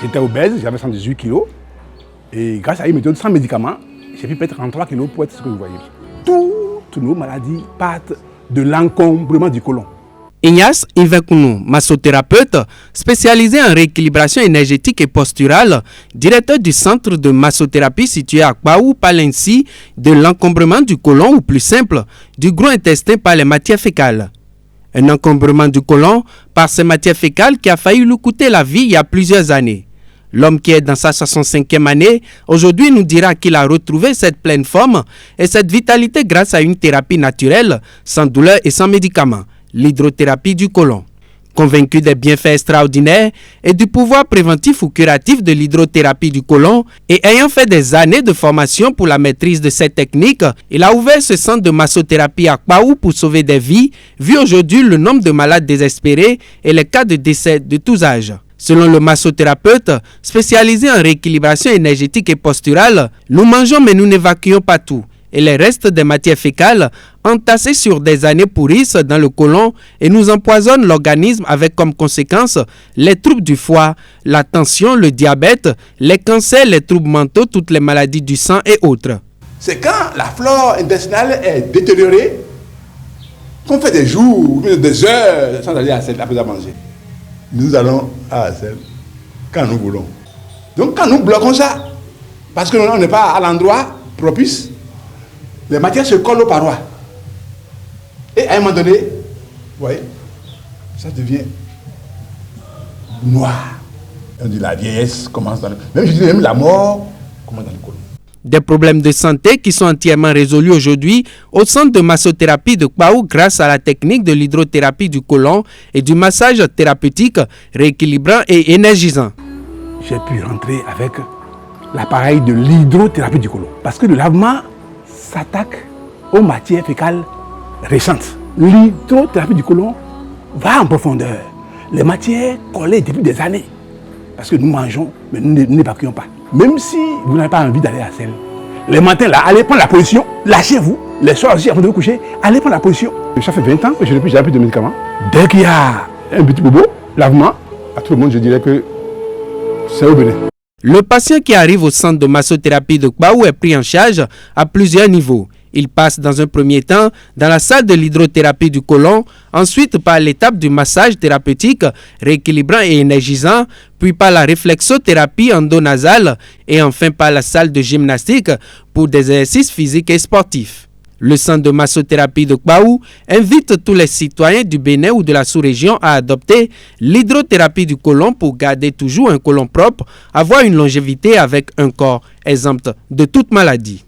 J'étais obèse, j'avais 118 kilos. Et grâce à une méthode sans médicaments, j'ai pu perdre 33 kilos pour être ce que vous voyez. Toutes nos maladies partent de l'encombrement du côlon. Ignace Invekounou, massothérapeute spécialisé en rééquilibration énergétique et posturale, directeur du centre de massothérapie situé à Kpaou, parle ainsi de l'encombrement du côlon ou plus simple, du gros intestin par les matières fécales. Un encombrement du côlon par ces matières fécales qui a failli lui coûter la vie il y a plusieurs années. L'homme qui est dans sa 65e année, aujourd'hui nous dira qu'il a retrouvé cette pleine forme et cette vitalité grâce à une thérapie naturelle, sans douleur et sans médicaments, l'hydrothérapie du côlon. Convaincu des bienfaits extraordinaires et du pouvoir préventif ou curatif de l'hydrothérapie du côlon et ayant fait des années de formation pour la maîtrise de cette technique, il a ouvert ce centre de massothérapie à Kpaou pour sauver des vies, vu aujourd'hui le nombre de malades désespérés et les cas de décès de tous âges. Selon le massothérapeute, spécialisé en rééquilibration énergétique et posturale, nous mangeons mais nous n'évacuons pas tout. Et les restes des matières fécales, entassés sur des années, pourrissent dans le côlon et nous empoisonnent l'organisme avec comme conséquence les troubles du foie, la tension, le diabète, les cancers, les troubles mentaux, toutes les maladies du sang et autres. C'est quand la flore intestinale est détériorée qu'on fait des jours, des heures sans aller à cette après à manger. Nous allons à la selle quand nous voulons. Donc quand nous bloquons ça, parce que on n'est pas à l'endroit propice, les matières se collent aux parois. Et à un moment donné, vous voyez, ça devient noir. On dit la vieillesse commence dans le... Même je dis même la mort commence dans le côlon. Des problèmes de santé qui sont entièrement résolus aujourd'hui au centre de massothérapie de Kpaou grâce à la technique de l'hydrothérapie du côlon et du massage thérapeutique rééquilibrant et énergisant. J'ai pu rentrer avec l'appareil de l'hydrothérapie du côlon. Parce que le lavement s'attaque aux matières fécales récentes. L'hydrothérapie du côlon va en profondeur. Les matières collées depuis des années. Parce que nous mangeons, mais nous n'évacuons pas. Même si vous n'avez pas envie d'aller à la selle, les matins là, allez prendre la position, lâchez-vous. Les soirs aussi, avant de vous coucher, allez prendre la position. Ça fait 20 ans que je n'ai plus jamais pris de médicaments. Dès qu'il y a un petit bobo, lavement, à tout le monde je dirais que c'est au bénin. Le patient qui arrive au centre de massothérapie de Kpaou est pris en charge à plusieurs niveaux. Il passe dans un premier temps dans la salle de l'hydrothérapie du côlon, ensuite par l'étape du massage thérapeutique rééquilibrant et énergisant, puis par la réflexothérapie endonasale et enfin par la salle de gymnastique pour des exercices physiques et sportifs. Le centre de massothérapie de Kpaou invite tous les citoyens du Bénin ou de la sous-région à adopter l'hydrothérapie du côlon pour garder toujours un côlon propre, avoir une longévité avec un corps exempt de toute maladie.